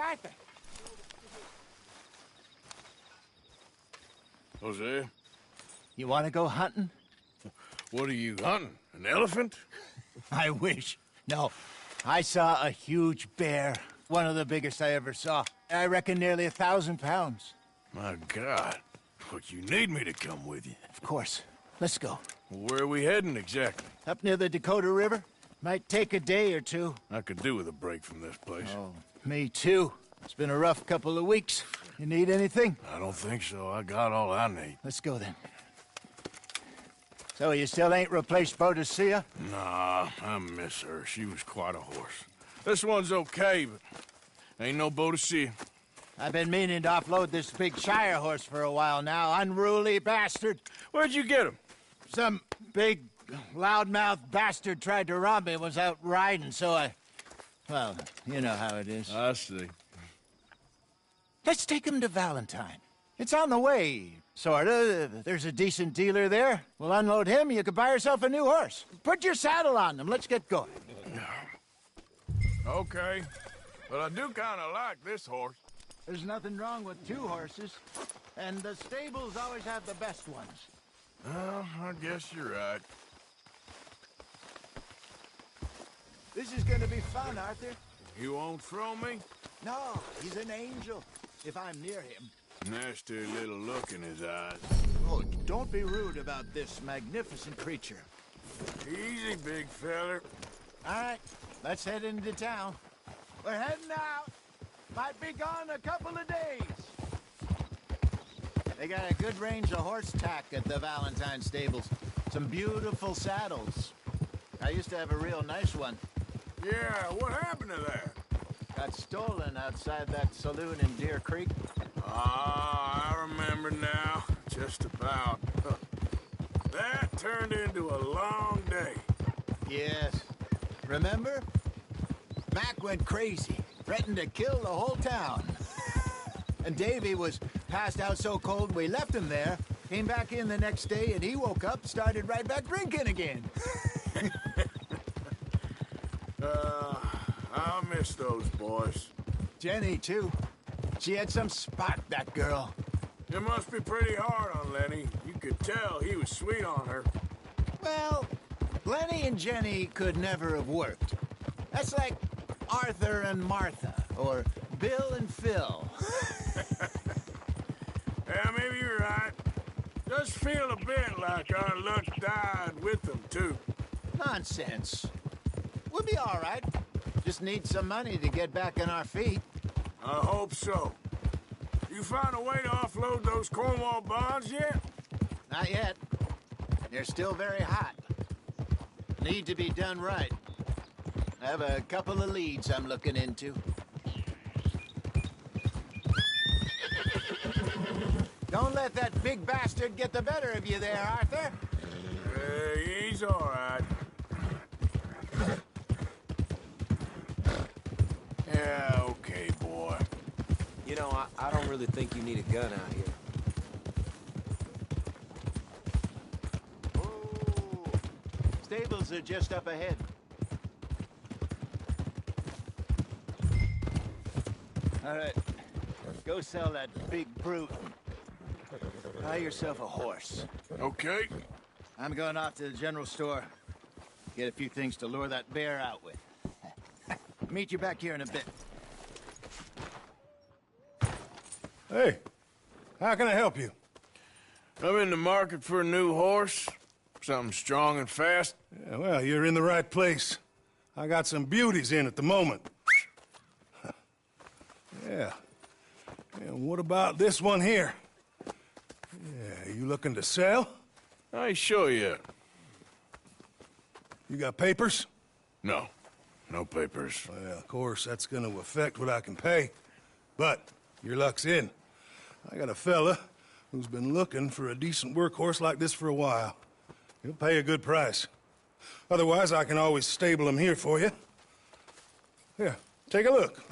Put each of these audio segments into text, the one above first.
Arthur. Jose, You want to go hunting? what are you hunting? An elephant? I wish. No, I saw a huge bear. One of the biggest I ever saw. I reckon nearly 1,000 pounds. My God. But you need me to come with you. Of course. Let's go. Where are we heading exactly? Up near the Dakota River. Might take a day or two. I could do with a break from this place. Oh, me too. It's been a rough couple of weeks. You need anything? I don't think so. I got all I need. Let's go then. So you still ain't replaced Boadicea? Nah, I miss her. She was quite a horse. This one's okay, but ain't no Boadicea. I've been meaning to offload this big Shire horse for a while now. Unruly bastard. Where'd you get him? Some big, loudmouth bastard tried to rob me and was out riding, so well, you know how it is. I see. Let's take him to Valentine. It's on the way, sorta. There's a decent dealer there. We'll unload him, you could buy yourself a new horse. Put your saddle on him, let's get going. Okay, but I do kind of like this horse. There's nothing wrong with two horses, and the stables always have the best ones. Well, I guess you're right. This is gonna be fun, Arthur. You won't throw me? No, he's an angel, if I'm near him. Nasty little look in his eyes. Oh, don't be rude about this magnificent creature. Easy, big feller. All right, let's head into town. We're heading out. Might be gone a couple of days. They got a good range of horse tack at the Valentine stables. Some beautiful saddles. I used to have a real nice one. Yeah, what happened to that? Got stolen outside that saloon in Deer Creek. Ah, I remember now. Just about. That turned into a long day. Yes. Remember? Mac went crazy, threatened to kill the whole town. And Davy was passed out so cold we left him there, came back in the next day, and he woke up, started right back drinking again. I miss those boys. Jenny, too. She had some spot, that girl. It must be pretty hard on Lenny. You could tell he was sweet on her. Well, Lenny and Jenny could never have worked. That's like Arthur and Martha, or Bill and Phil. Yeah, maybe you're right. Does feel a bit like our luck died with them, too. Nonsense. We'll be all right. Just need some money to get back on our feet. I hope so. You find a way to offload those Cornwall bonds yet? Not yet. They're still very hot. Need to be done right. I have a couple of leads I'm looking into. Don't let that big bastard get the better of you there, Arthur. He's all right. Yeah, okay, boy. You know, I don't really think you need a gun out here. Oh, stables are just up ahead. All right, go sell that big brute. Buy yourself a horse. Okay. I'm going off to the general store. Get a few things to lure that bear out with. Meet you back here in a bit. Hey, how can I help you? I'm in the market for a new horse. Something strong and fast. Yeah, well, you're in the right place. I got some beauties in at the moment. Yeah. And what about this one here? Yeah, you looking to sell? I ain't sure yet. You got papers? No. No papers. Well, of course, that's gonna affect what I can pay. But your luck's in. I got a fella who's been looking for a decent workhorse like this for a while. He'll pay a good price. Otherwise, I can always stable him here for you. Here, take a look.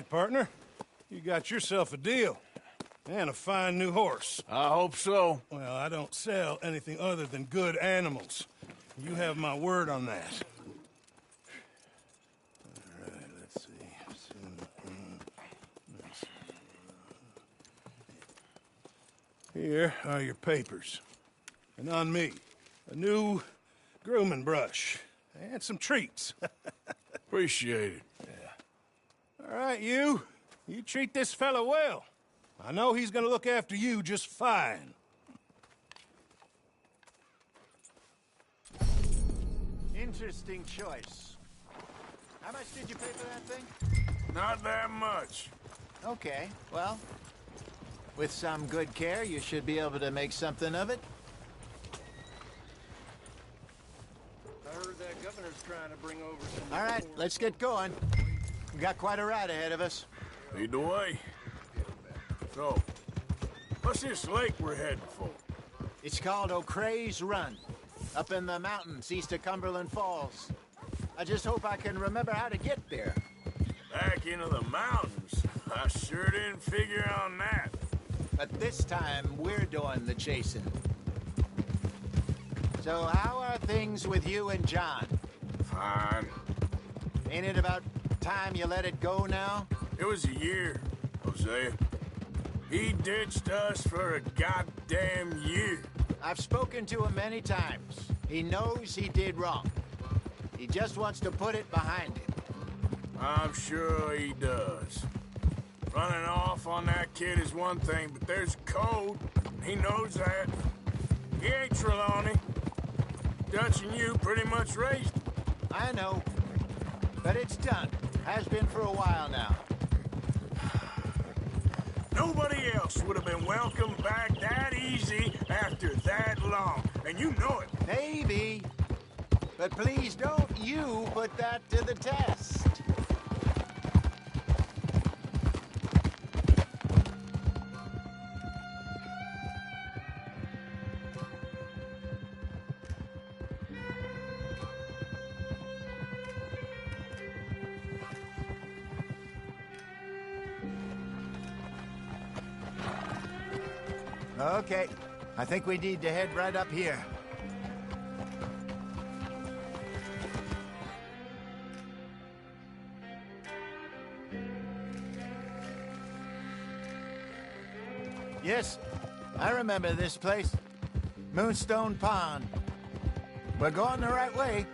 right, partner. You got yourself a deal. And a fine new horse. I hope so. Well, I don't sell anything other than good animals. You have my word on that. All right, let's see. Here are your papers. And on me, a new grooming brush. And some treats. Appreciate it. All right, you. You treat this fella well. I know he's gonna look after you just fine. Interesting choice. How much did you pay for that thing? Not that much. Okay, well, with some good care, you should be able to make something of it. I heard that governor's trying to bring over some... All right, let's get going. We got quite a ride ahead of us. Lead the way. So, what's this lake we're heading for? It's called O'Creagh's Run, up in the mountains east of Cumberland Falls. I just hope I can remember how to get there. Back into the mountains? I sure didn't figure on that. But this time, we're doing the chasing. So how are things with you and John? Fine. Ain't it about time you let it go now? It was a year, Hosea. He ditched us for a goddamn year. I've spoken to him many times. He knows he did wrong. He just wants to put it behind him. I'm sure he does. Running off on that kid is one thing, but there's code. He knows that. He ain't Trelawney. Dutch and you pretty much raised him. I know. But it's done. Has been for a while now. Nobody else would have been welcomed back that easy after that long. And you know it. Maybe. But please don't you put that to the test. Okay, I think we need to head right up here. Yes, I remember this place. Moonstone Pond. We're going the right way.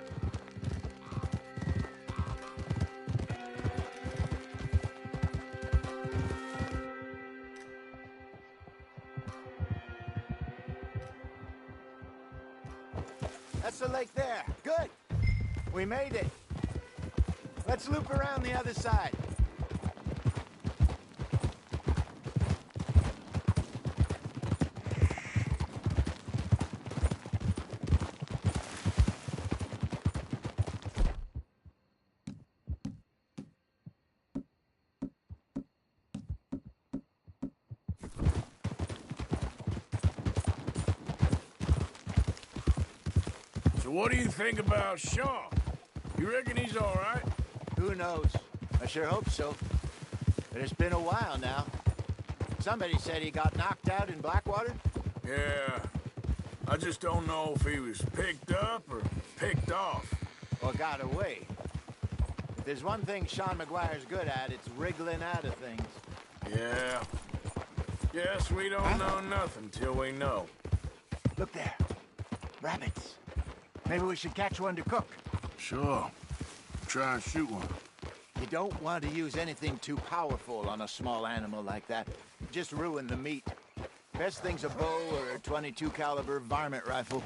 That's the lake there. Good. We made it. Let's loop around the other side. So what do you think about Sean? You reckon he's all right? Who knows? I sure hope so. But it's been a while now. Somebody said he got knocked out in Blackwater? Yeah. I just don't know if he was picked up or picked off. Or got away. If there's one thing Sean McGuire's good at, it's wriggling out of things. Yeah. Guess we don't know nothing till we know. Look there. Rabbits. Maybe we should catch one to cook. Sure. Try and shoot one. You don't want to use anything too powerful on a small animal like that. Just ruin the meat. Best thing's a bow or a .22 caliber varmint rifle.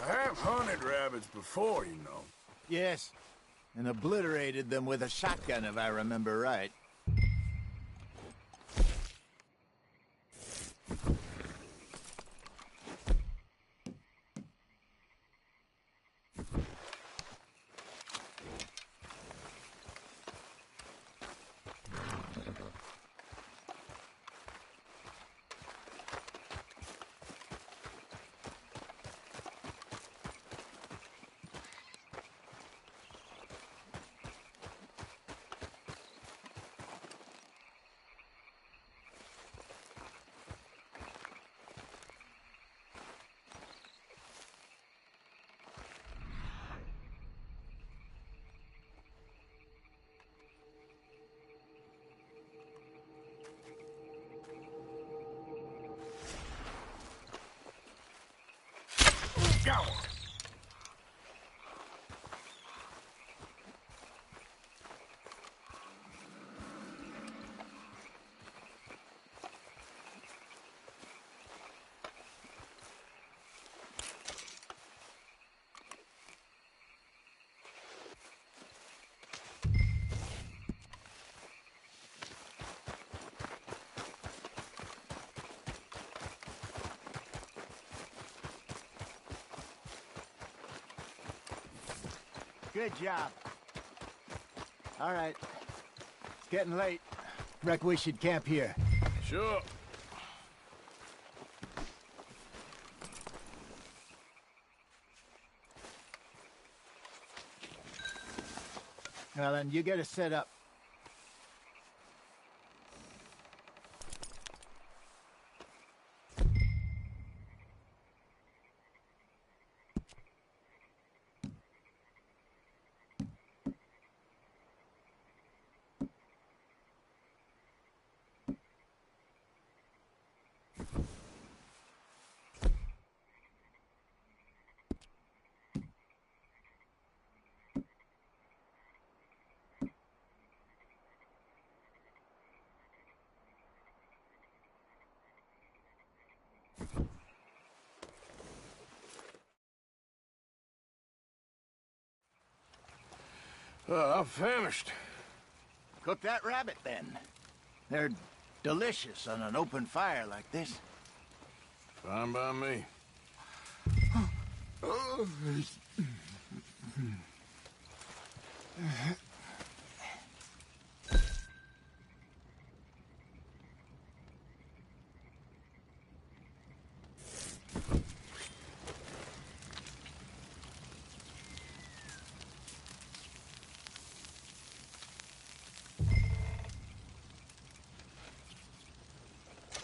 I have hunted rabbits before, you know. Yes, and obliterated them with a shotgun, if I remember right. Good job. All right. It's getting late. Reckon we should camp here. Sure. Well, then you get us set up. I'm famished. Cook that rabbit, then. They're delicious on an open fire like this. Fine by me.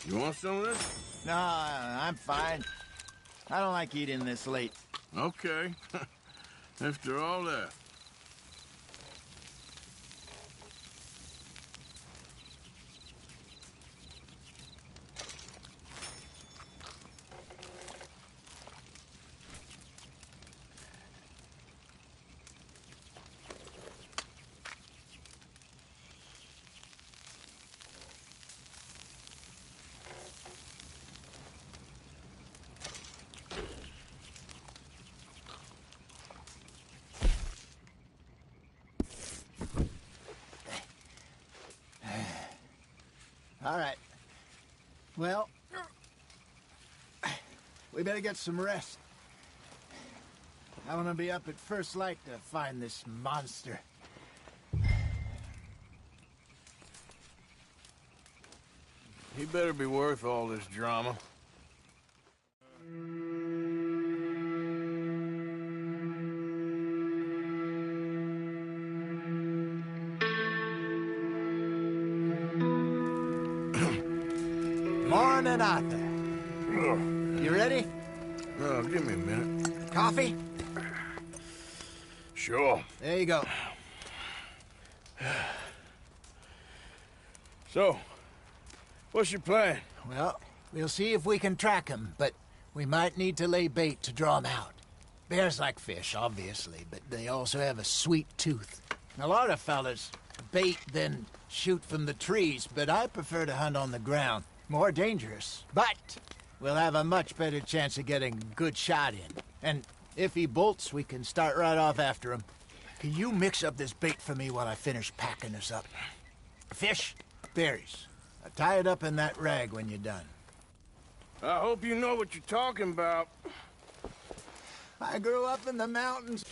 You want some of this? No, I'm fine. I don't like eating this late. Okay. After all that. All right. Well, we better get some rest. I want to be up at first light to find this monster. He better be worth all this drama. Morning, Arthur. You ready? Give me a minute. Coffee? Sure. There you go. So, what's your plan? Well, we'll see if we can track him, but we might need to lay bait to draw him out. Bears like fish, obviously, but they also have a sweet tooth. A lot of fellas bait, then shoot from the trees, but I prefer to hunt on the ground. More dangerous, but we'll have a much better chance of getting a good shot in. And if he bolts, we can start right off after him. Can you mix up this bait for me while I finish packing this up? Fish, berries. Tie it up in that rag when you're done. I hope you know what you're talking about. I grew up in the mountains.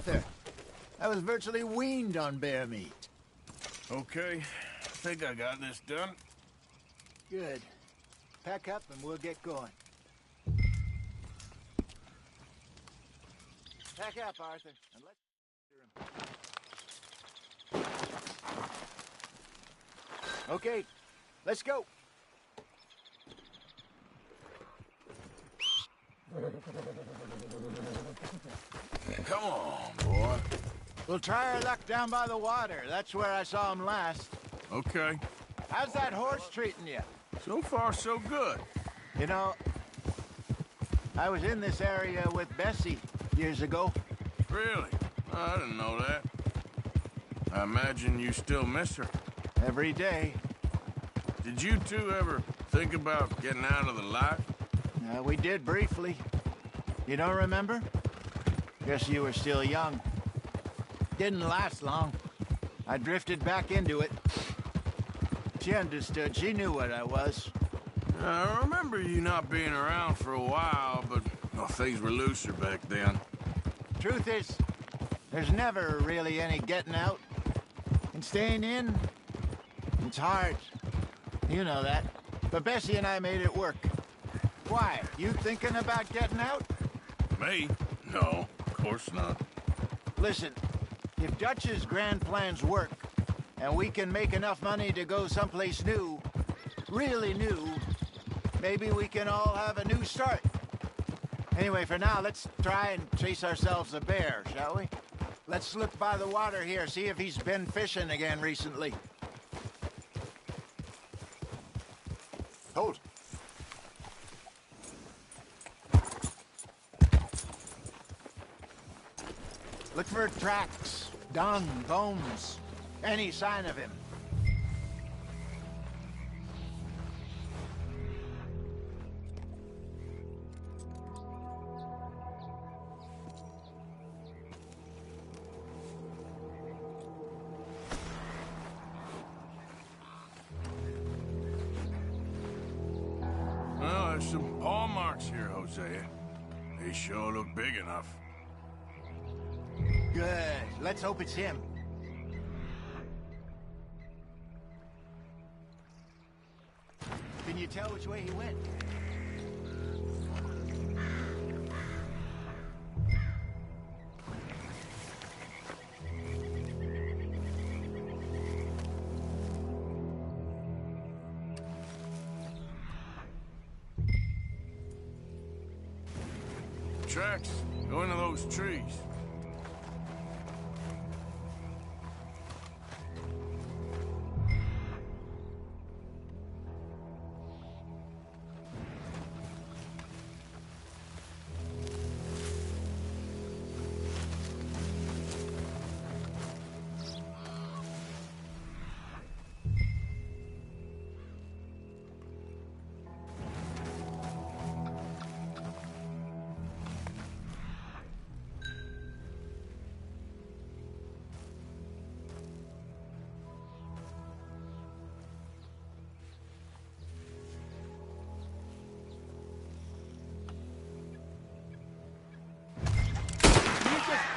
There. I was virtually weaned on bear meat. Okay, I think I got this done. Good. Pack up and we'll get going. Pack up, Arthur, and let's... Okay, let's go. Come on, boy. We'll try our luck down by the water. That's where I saw him last. Okay. How's that horse treating you? So far, so good. You know, I was in this area with Bessie years ago. Really? I didn't know that. I imagine you still miss her. Every day. Did you two ever think about getting out of the life? We did briefly. You don't remember? Guess you were still young. Didn't last long. I drifted back into it. She understood. She knew what I was. I remember you not being around for a while, but things were looser back then. Truth is, there's never really any getting out. And staying in, it's hard. You know that. But Bessie and I made it work. Why? You thinking about getting out? Me? No, of course not. Listen, if Dutch's grand plans work, and we can make enough money to go someplace new, really new, maybe we can all have a new start. Anyway, for now, let's try and chase ourselves a bear, shall we? Let's look by the water here, see if he's been fishing again recently. Hold. Look for tracks, dung, bones, any sign of him. Well, there's some paw marks here, Hosea. They sure look big enough. Good. Let's hope it's him. Can you tell which way he went? Tracks go into those trees.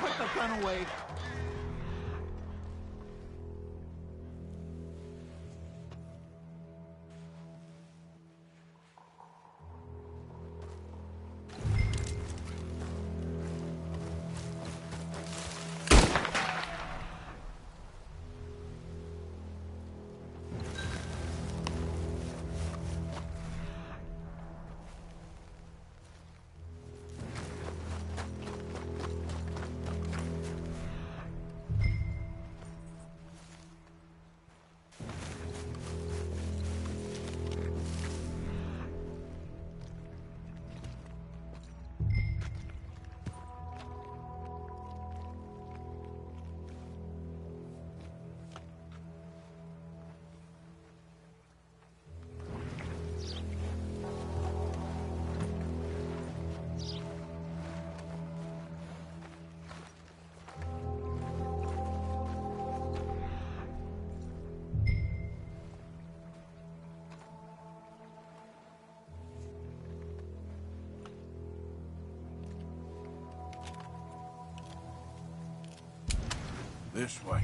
Put the gun away. This way.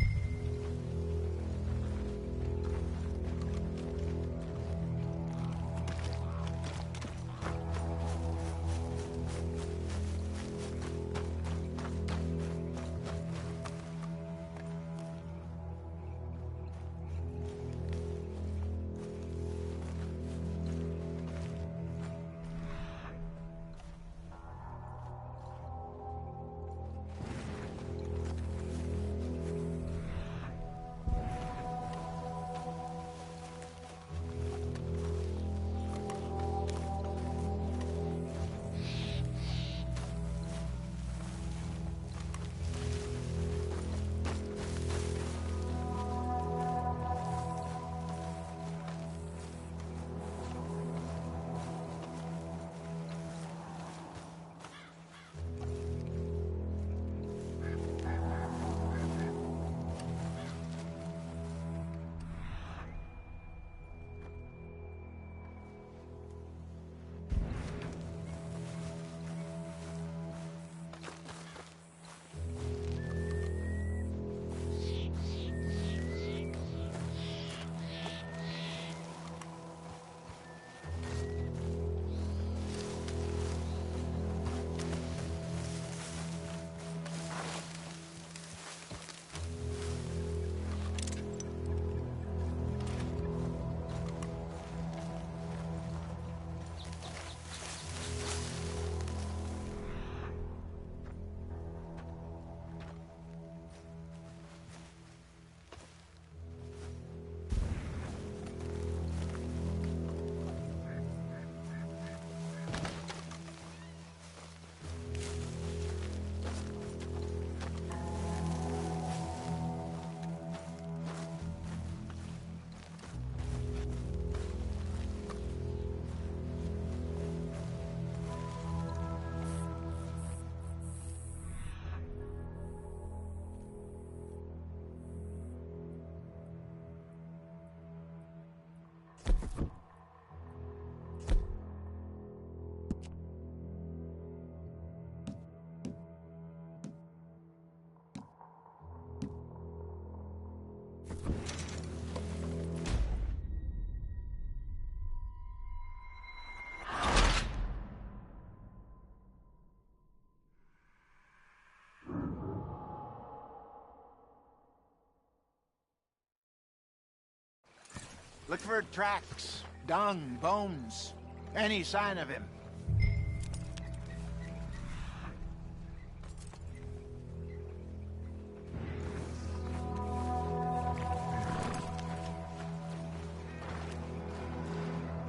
Look for tracks, dung, bones, any sign of him.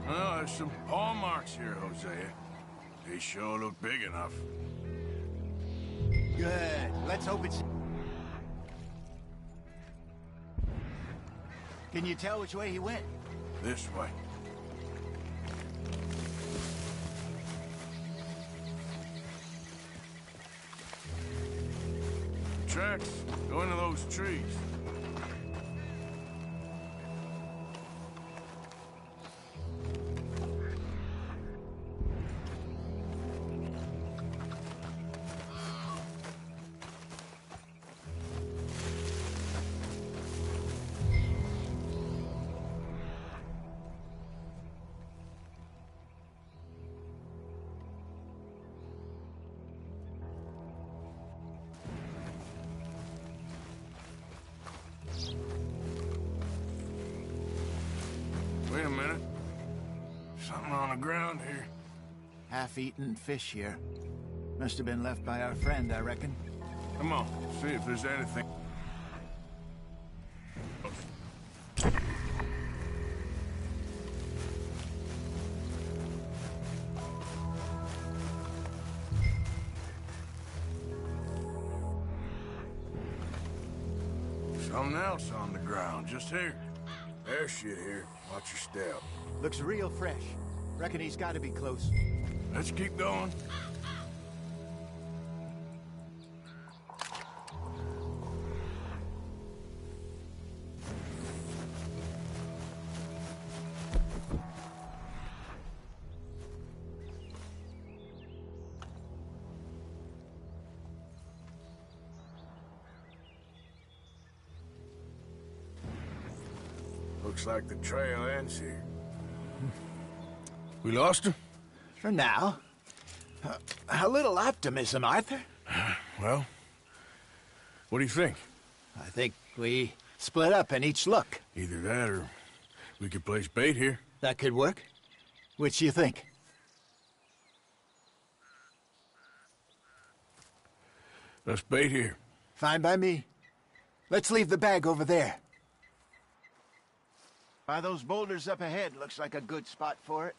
Well, there's some paw marks here, Hosea. They sure look big enough. Good. Let's hope it's... Can you tell which way he went? This way. Tracks go into those trees. Wait a minute. Something on the ground here. Half-eaten fish here. Must have been left by our friend, I reckon. Come on, see if there's anything. Something else on the ground, just here. There's shit here. Watch your step. Looks real fresh. Reckon he's got to be close. Let's keep going. Looks like the trail ends here. We lost him? For now. A little optimism, Arthur. Well, what do you think? I think we split up and each look. Either that or we could place bait here. That could work. Which do you think? Let's bait here. Fine by me. Let's leave the bag over there. By those boulders up ahead, looks like a good spot for it.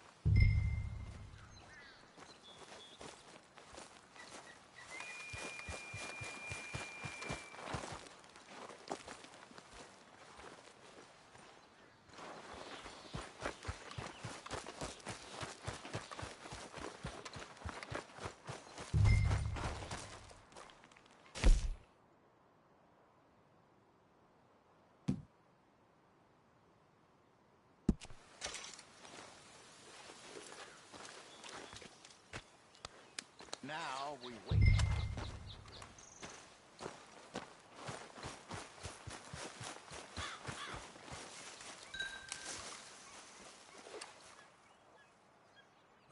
Now we wait.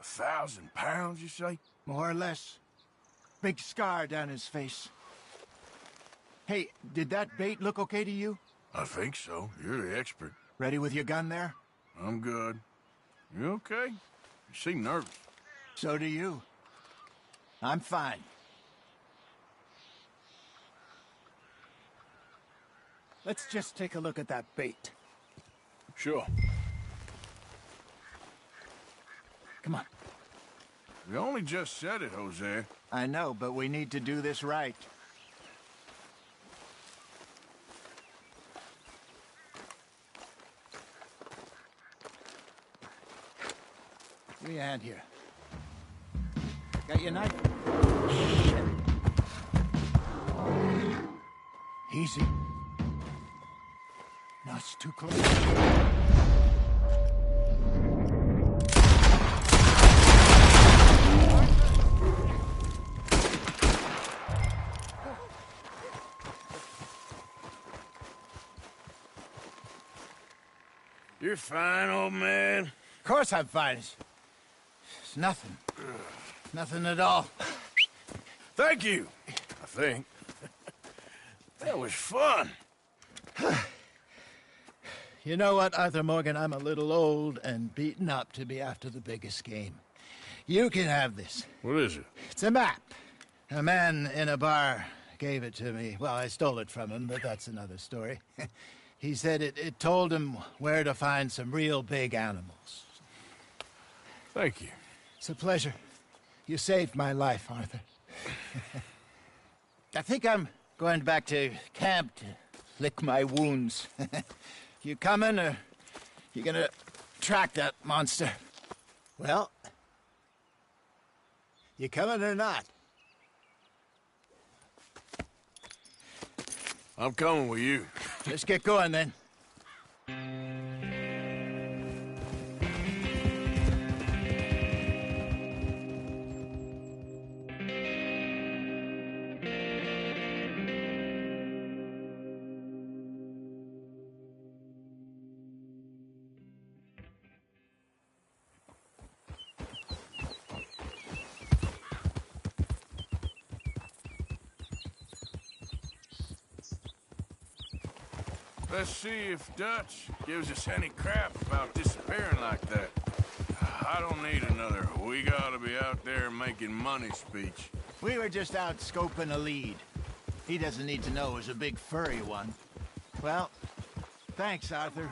£1,000, you say? More or less. Big scar down his face. Hey, did that bait look okay to you? I think so. You're the expert. Ready with your gun there? I'm good. You okay? You seem nervous. So do you. I'm fine. Let's just take a look at that bait. Sure. Come on. We only just said it, Jose. I know, but we need to do this right. Give me a hand here. Got your knife? Shit. Easy. No, it's too close. You're fine, old man. Of course I'm fine. It's nothing. Nothing at all. Thank you, I think. That was fun. You know what, Arthur Morgan? I'm a little old and beaten up to be after the biggest game. You can have this. What is it? It's a map. A man in a bar gave it to me. Well, I stole it from him, but that's another story. He said it told him where to find some real big animals. Thank you. It's a pleasure. You saved my life, Arthur. I think I'm going back to camp to lick my wounds. You coming, or you gonna track that monster? Well, you coming or not? I'm coming with you. Let's get going, then. Let's see if Dutch gives us any crap about disappearing like that. I don't need another "we gotta be out there making money" speech. We were just out scoping a lead. He doesn't need to know it was a big furry one. Well, thanks, Arthur.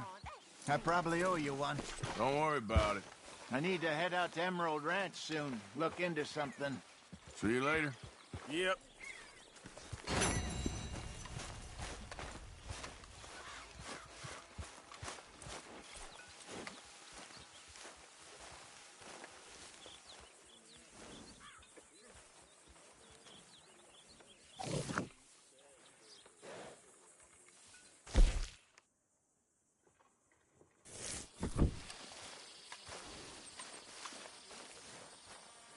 I probably owe you one. Don't worry about it. I need to head out to Emerald Ranch soon. Look into something. See you later. Yep.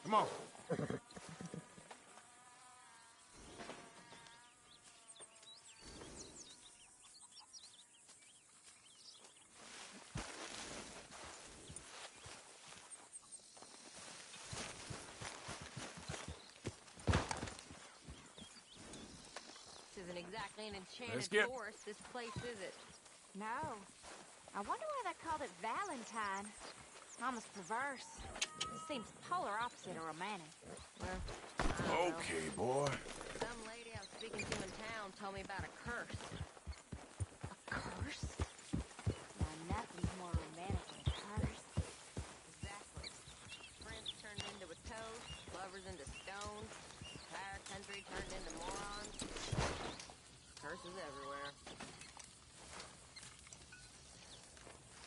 Come on. This isn't exactly an enchanted Let's get- forest, this place, is it? No. I wonder why they called it Valentine. Almost perverse. Seems polar opposite of romantic. Well, I don't know. Okay, boy. Some lady I was speaking to in town told me about a curse. A curse? Now, nothing's more romantic than a curse. Exactly. Friends turned into a toad, lovers into stone, entire country turned into morons. Curses everywhere.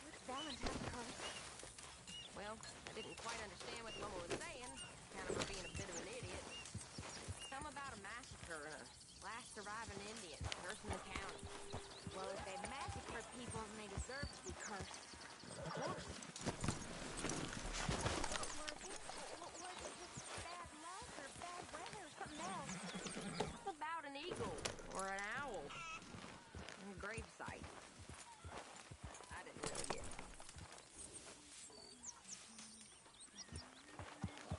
What's Valentine's curse? Well, I didn't quite understand what the woman was saying, kind of her being a bit of an idiot. Some about a massacre and a last surviving Indian, cursing the county. Well, if they massacre people, then they deserve to be cursed. Oops. Was it just bad luck or bad weather or something else? It's about an eagle or an owl and a gravesite. I didn't really get it.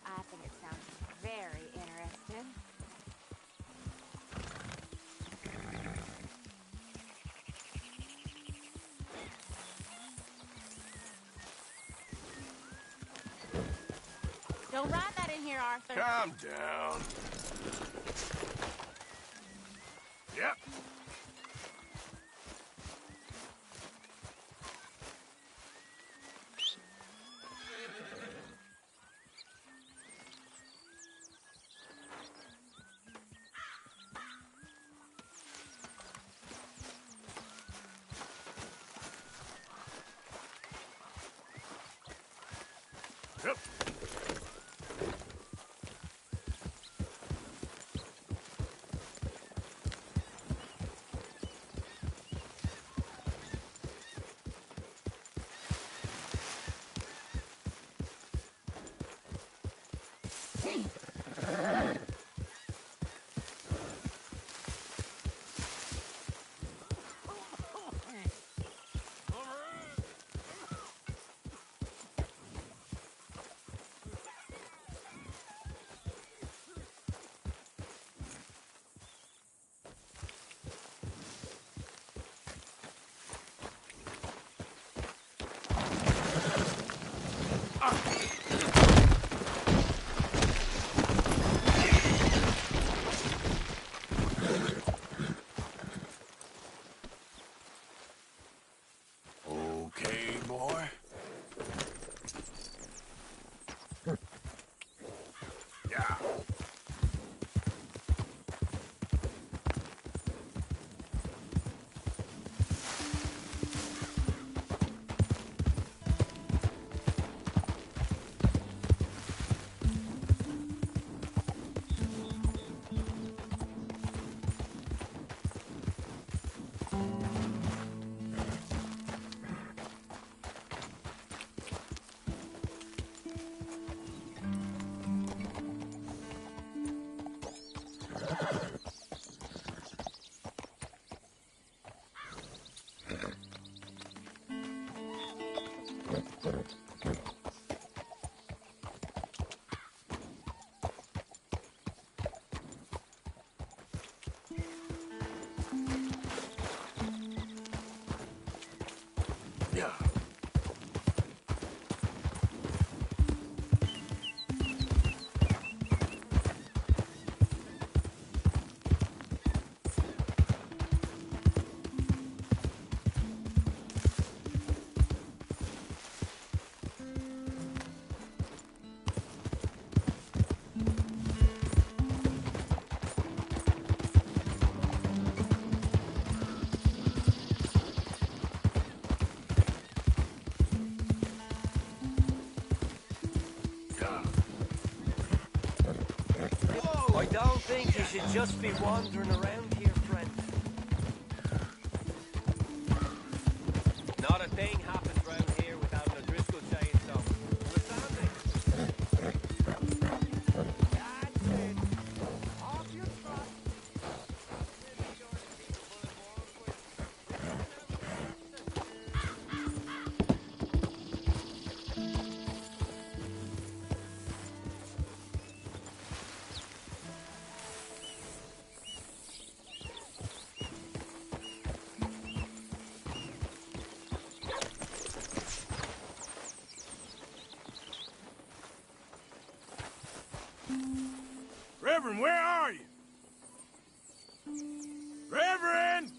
I think it sounds very interesting. Don't write that in here, Arthur. Calm down. Yep. Yep. Yeah. I don't think you should just be wandering around here, friend. Not a thing happens round here without an O'Driscoll saying so. Understand That's it. Off your trot. Reverend, where are you? Reverend!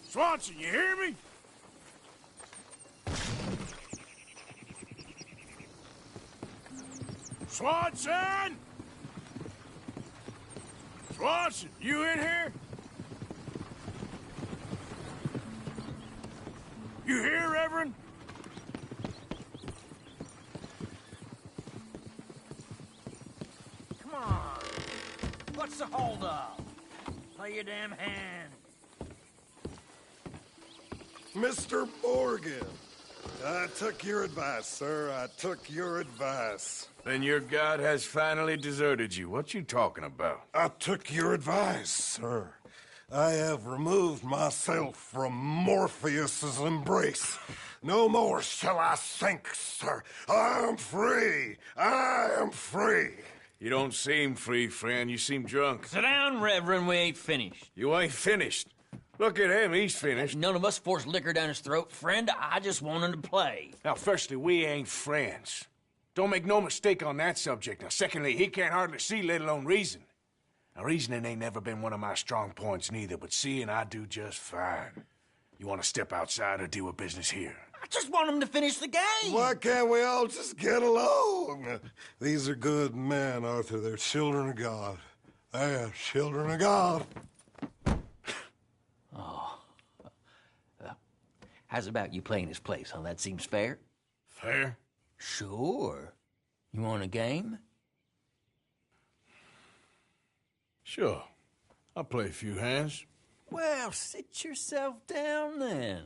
Swanson, you hear me? Swanson! Swanson, you in here? You here, Reverend? Come on. What's the holdup? Play your damn hand. Mr. Morgan, I took your advice, sir. I took your advice. Then your God has finally deserted you. What you talking about? I took your advice, sir. I have removed myself from Morpheus's embrace. No more shall I sink, sir. I am free. I am free. You don't seem free, friend. You seem drunk. Sit down, Reverend. We ain't finished. You ain't finished. Look at him. He's finished. None of us forced liquor down his throat. Friend, I just wanted to play. Now, firstly, we ain't friends. Don't make no mistake on that subject. Now, secondly, he can't hardly see, let alone reason. Now, reasoning ain't never been one of my strong points neither, but seeing I do just fine. You want to step outside or deal with business here? I just want him to finish the game. Why can't we all just get along? These are good men, Arthur. They're children of God. They are children of God. How's about you playing his place, huh? That seems fair? Fair? Sure. You want a game? Sure. I'll play a few hands. Well, sit yourself down then.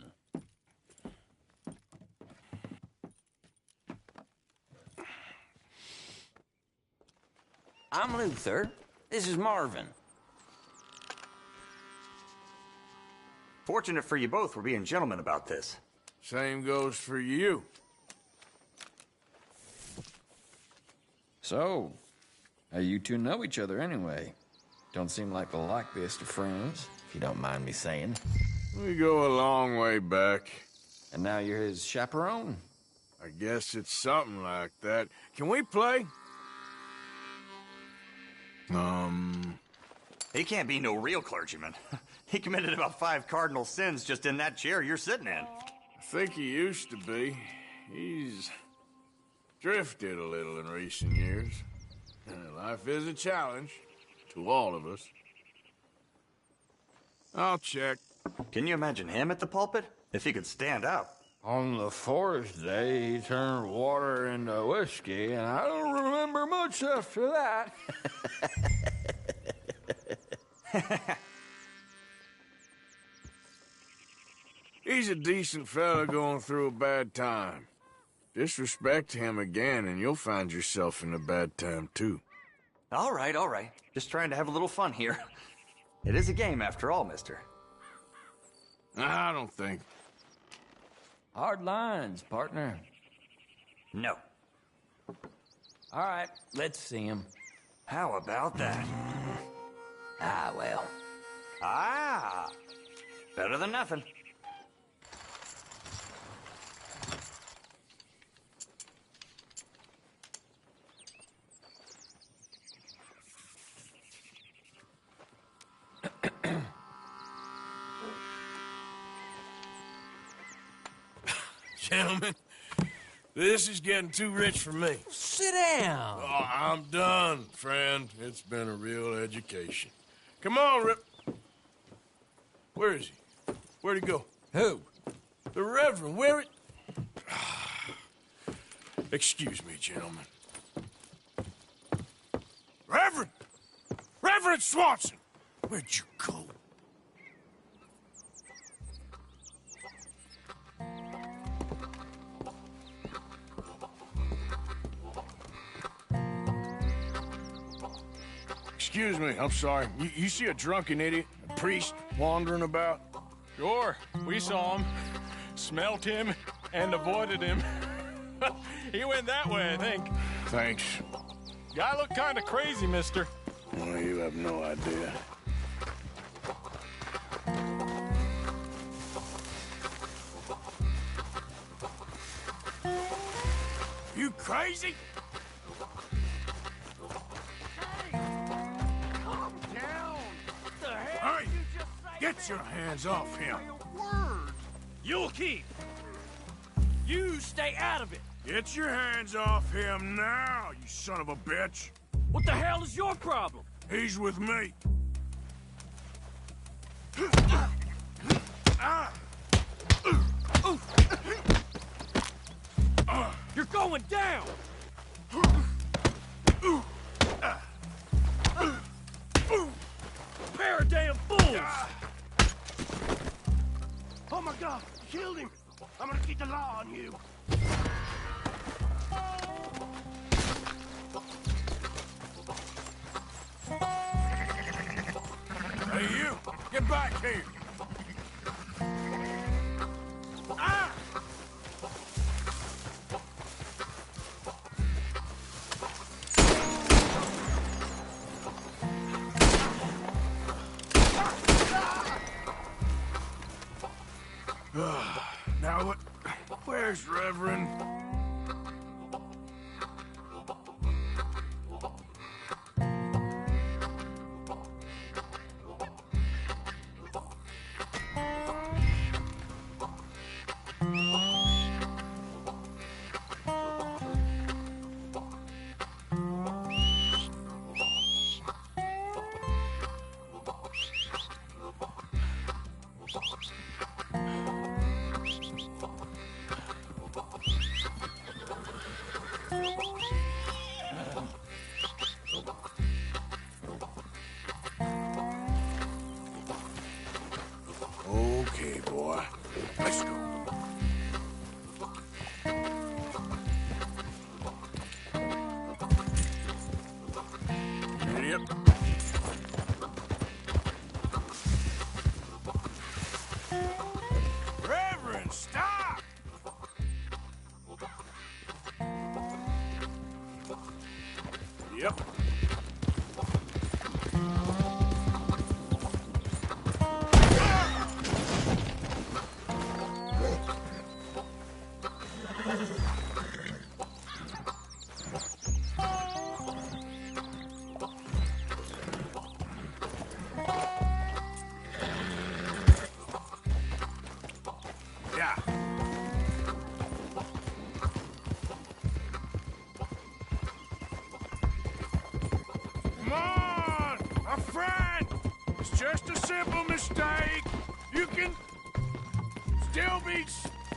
I'm Luther. This is Marvin. Fortunate for you both, we're being gentlemen about this. Same goes for you. So, how you two know each other anyway? Don't seem like the likeliest of friends, if you don't mind me saying. We go a long way back. And now you're his chaperone? I guess it's something like that. Can we play? He can't be no real clergyman. He committed about 5 cardinal sins just in that chair you're sitting in. I think he used to be. He's drifted a little in recent years. Life is a challenge to all of us. I'll check. Can you imagine him at the pulpit? If he could stand out. On the 4th day, he turned water into whiskey, and I don't remember much after that. He's a decent fella going through a bad time. Disrespect him again, and you'll find yourself in a bad time, too. All right, all right. Just trying to have a little fun here. It is a game, after all, mister. I don't think. Hard lines, partner. No. All right, let's see him. How about that? Ah, well. Ah! Better than nothing. Gentlemen, this is getting too rich for me. Sit down. Oh, I'm done, friend. It's been a real education. Come on, Rip. Where is he? Where'd he go? Who? The Reverend. Where it? Excuse me, gentlemen. Reverend! Reverend Swanson! Where'd you go? Excuse me, I'm sorry. You see a drunken idiot, a priest, wandering about? Sure, we saw him, smelt him, and avoided him. He went that way, I think. Thanks. Guy looked kind of crazy, mister. Well, you have no idea. You crazy? Hey, get your hands off him. You'll keep. You stay out of it. Get your hands off him now, you son of a bitch. What the hell is your problem? He's with me. You're going down. Pair of damn fools. Oh my God, you killed him! I'm gonna keep the law on you. Hey, you! Get back here! Ah! Now what? Where's Reverend? Okay, boy. Let's go. Idiot. Reverend, stop! Yep. Yeah. Come on, my friend. It's just a simple mistake. You can still be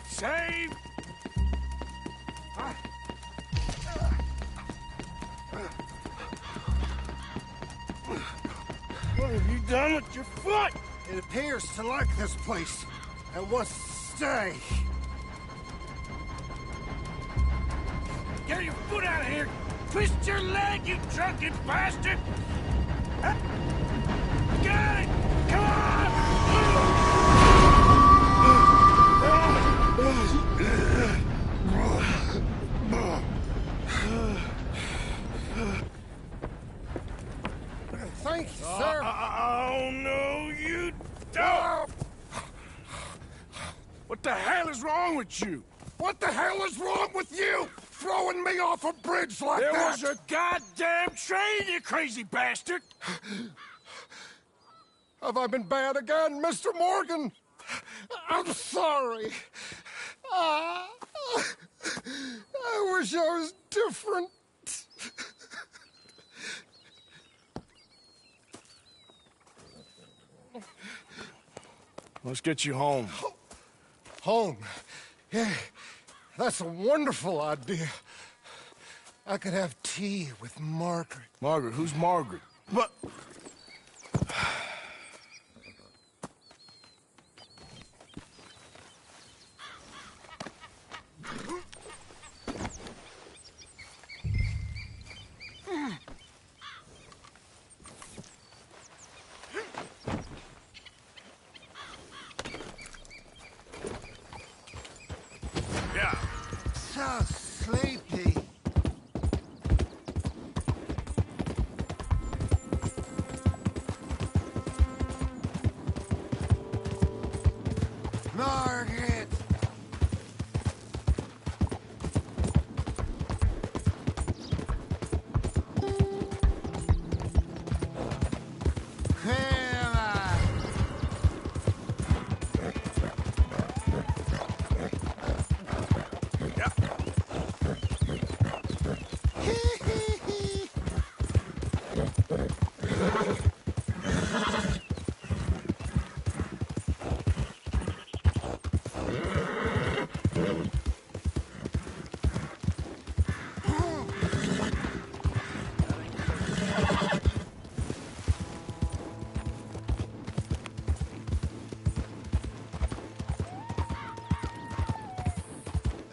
saved. What have you done with your foot? It appears to like this place and wants to stay. Get your foot out of here! Twist your leg, you drunken bastard! Got it! Come Thank you, sir. Oh, no, you don't! What the hell is wrong with you? What the hell is wrong with you? Throwing me off a bridge like There that? was a goddamn train, you crazy bastard! Have I been bad again, Mr. Morgan? I'm sorry. I wish I was different. Let's get you home. Home? Yeah, that's a wonderful idea. I could have tea with Margaret. Margaret? Who's Margaret? What? Yeah. So sleepy. Margaret! Emma!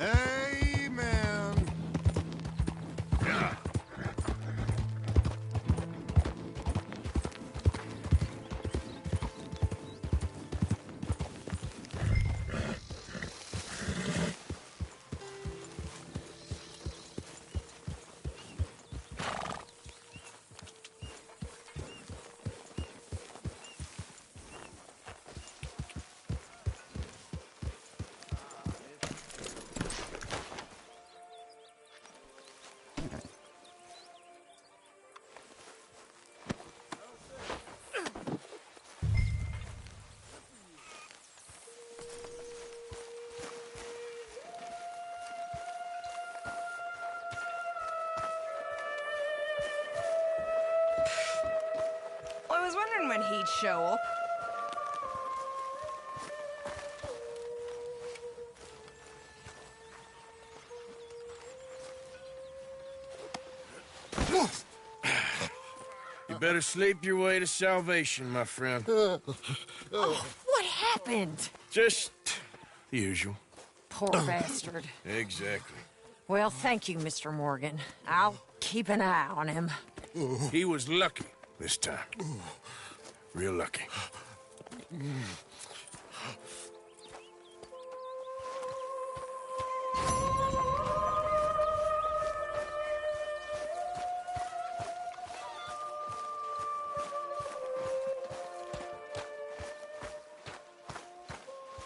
Amen. I was wondering when he'd show up. You better sleep your way to salvation, my friend. Oh, what happened? Just the usual. Poor bastard. Exactly. Well, thank you, Mr. Morgan. I'll keep an eye on him. He was lucky this time. Real lucky.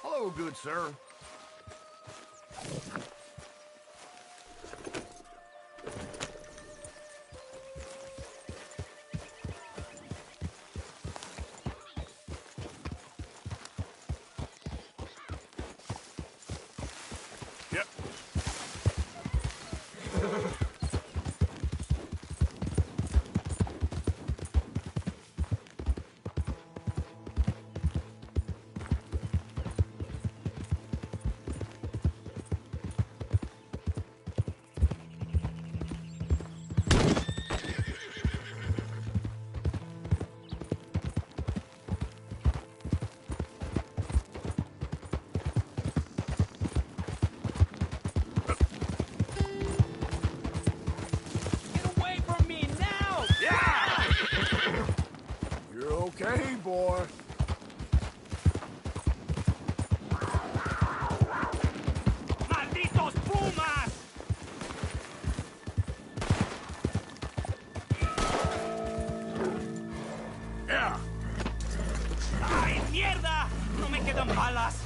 Hello, good sir. Yep. balas!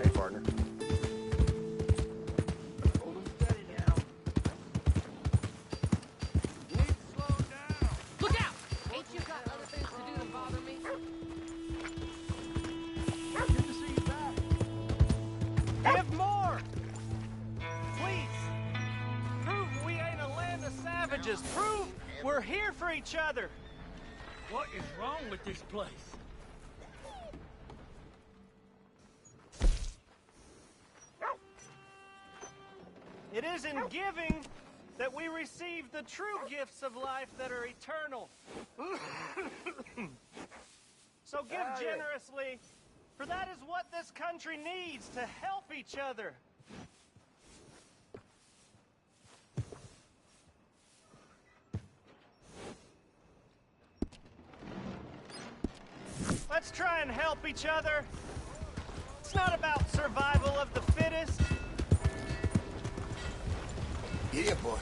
Hey, partner. Look out! Ain't you got other things to do than bother me? Good to see you back. Give more! Please! Prove we ain't a land of savages. Prove we're here for each other. What is wrong with this place? It is in giving that we receive the true gifts of life that are eternal. So give generously, for that is what this country needs, to help each other. Let's try and help each other. It's not about survival of the fittest. Giddy up, boy.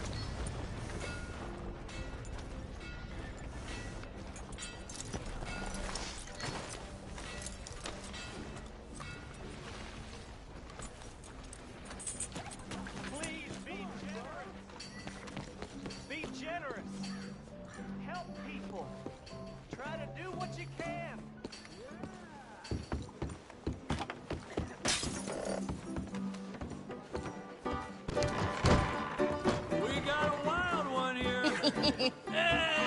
Please be generous. Be generous. Help people. Try to do what you can. We got a wild one here. Hey!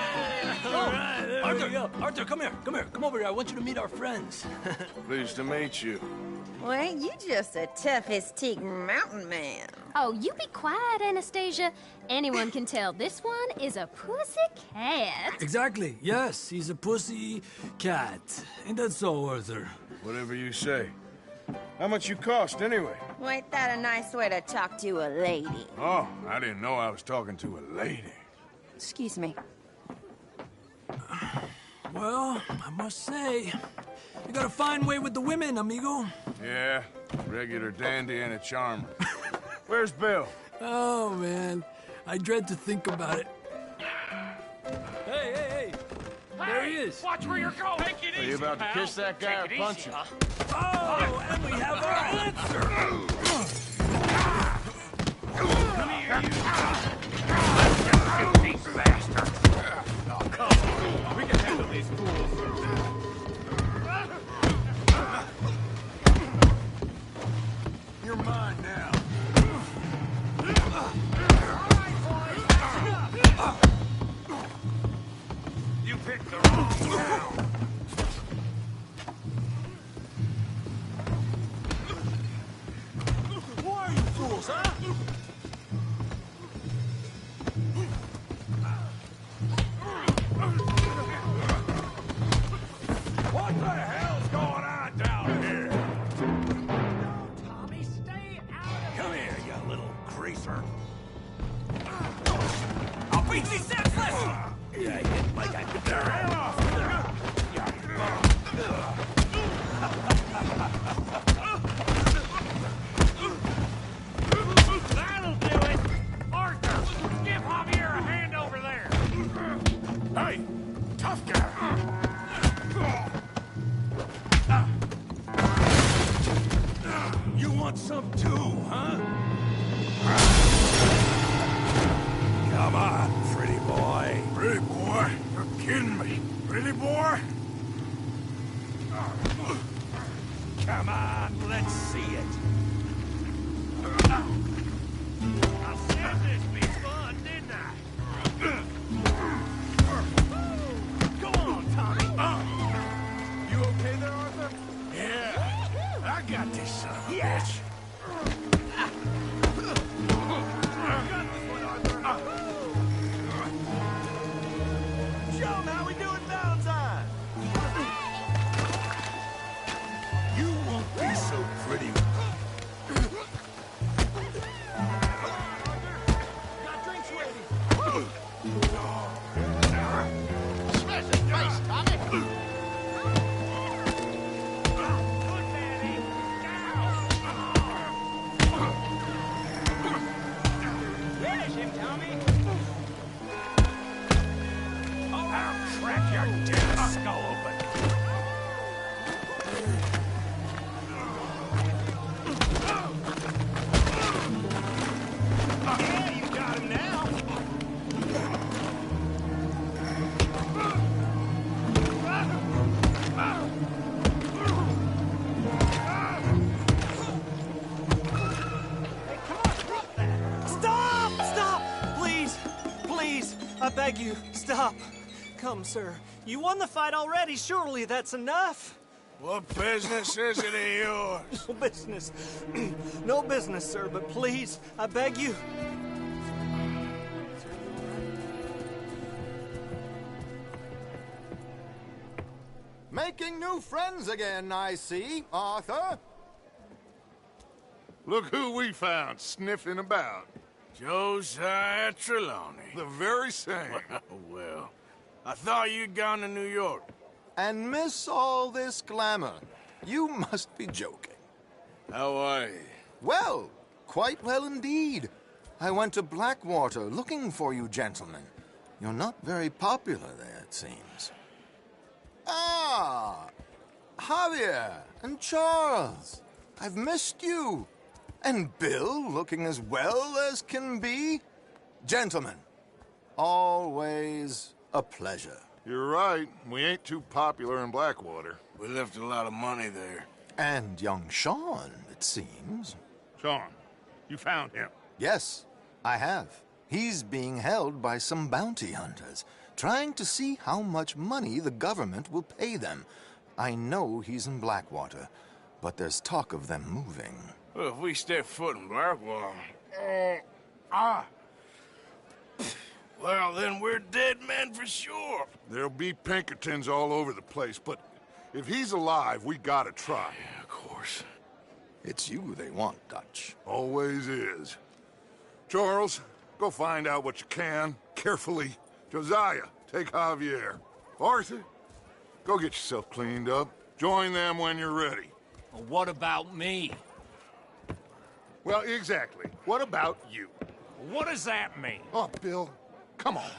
All right, there we go. Arthur, come here. Come over here. I want you to meet our friends. Pleased to meet you. Well, ain't you just a tough-as-teak mountain man? Oh, you be quiet, Anastasia. Anyone can tell this one is a pussy cat. Exactly. Yes, he's a pussy cat. Ain't that so, Arthur? Whatever you say. How much you cost, anyway? Well, ain't that a nice way to talk to a lady? Oh, I didn't know I was talking to a lady. Excuse me. Well, I must say, you got a fine way with the women, amigo. Yeah, regular dandy and a charmer. Where's Bill? Oh, man. I dread to think about it. Hey! There he is. Watch where you're going. Take it Are you about to kiss that guy or punch him? Oh, and we have our answer. Come here, you filthy bastard. Oh, come on. We can handle these fools. You're mine now. You picked the wrong town. Who are you fools, huh? What the hell's going on down here? No, Tommy, stay out of Come here, you little greaser. I'll beat these senseless! Yeah, like I could. Hell off! Come on, let's see it. I said this be fun, didn't I? Go on, Tommy. You okay there, Arthur? Yeah, I got this son of a bitch. I got this one, Arthur. Show 'em how we do it Valentine. You won't be so pretty. Got drinks ready. Smash his face, Tommy. Finish him, Tommy. I'll crack your damn skull open. Yeah, you got him now. Hey, come on, drop that. Stop! Stop! Please! Please! I beg you, stop. Come, sir. You won the fight already. Surely that's enough. What business is it of yours? No business. No business, sir, but please, I beg you. Making new friends again, I see, Arthur. Look who we found sniffing about. Josiah Trelawney. The very same. Well, I thought you'd gone to New York. And miss all this glamour. You must be joking. How are you? Well, quite well indeed. I went to Blackwater looking for you gentlemen. You're not very popular there, it seems. Ah, Javier and Charles. I've missed you. And Bill looking as well as can be. Gentlemen, always a pleasure. You're right. We ain't too popular in Blackwater. We left a lot of money there. And young Sean, it seems. Sean, you found him? Yes, I have. He's being held by some bounty hunters, trying to see how much money the government will pay them. I know he's in Blackwater, but there's talk of them moving. Well, if we step foot in Blackwater... Well, then we're dead men for sure. There'll be Pinkertons all over the place, but if he's alive, we gotta try. Yeah, of course. It's you they want, Dutch. Always is. Charles, go find out what you can, carefully. Josiah, take Javier. Arthur, go get yourself cleaned up. Join them when you're ready. Well, what about me? Well, exactly. What about you? What does that mean? Oh, Bill, come on.